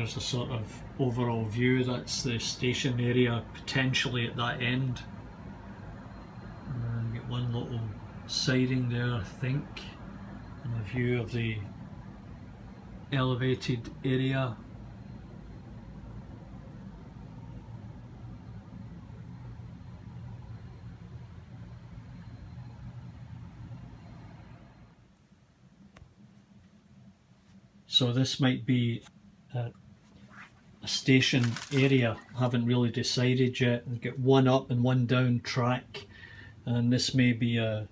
there's a sort of overall view. That's the station area potentially at that end. And get one little siding there, I think, and a view of the elevated area. So this might be a station area. I haven't really decided yet. We've got one up and one down track, and this may be a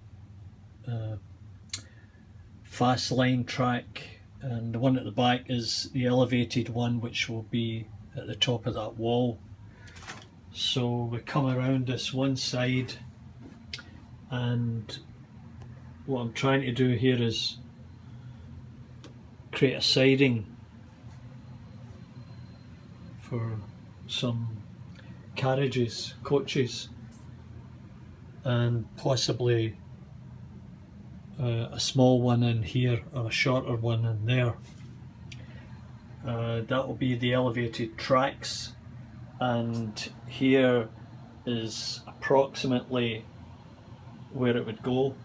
fast line track, and the one at the back is the elevated one, which will be at the top of that wall. So we come around this one side, and what I'm trying to do here is create a siding for some carriages, coaches, and possibly a small one in here or a shorter one in there. That will be the elevated tracks, and here is approximately where it would go.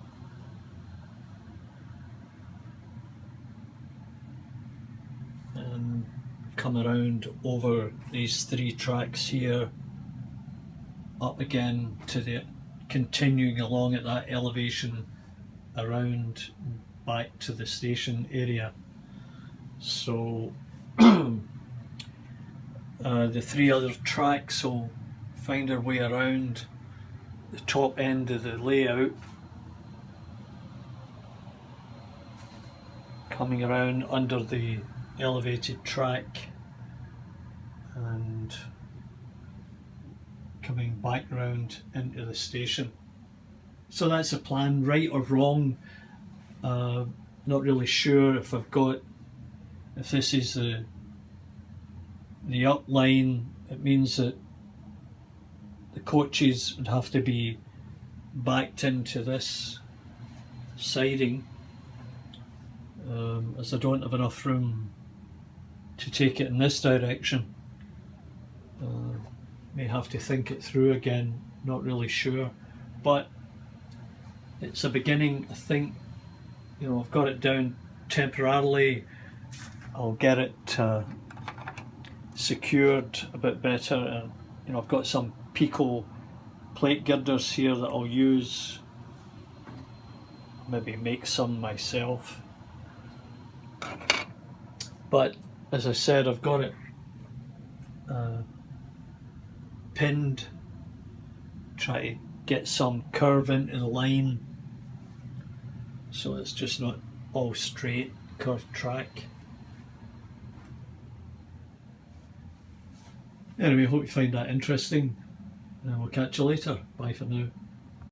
And come around over these three tracks here, up again to the continuing along at that elevation around back to the station area. So the three other tracks will find their way around the top end of the layout, coming around under the elevated track and coming back round into the station. So that's the plan. Right or wrong, not really sure if this is the up line. It means that the coaches would have to be backed into this siding, as I don't have enough room to take it in this direction. May have to think it through again, not really sure, but it's a beginning. I think, you know, I've got it down temporarily. I'll get it secured a bit better, and you know, I've got some Pico plate girders here that I'll use, maybe make some myself. But as I said, I've got it pinned, try to get some curve into the line so it's just not all straight curved track. Anyway, hope you find that interesting, and we'll catch you later. Bye for now.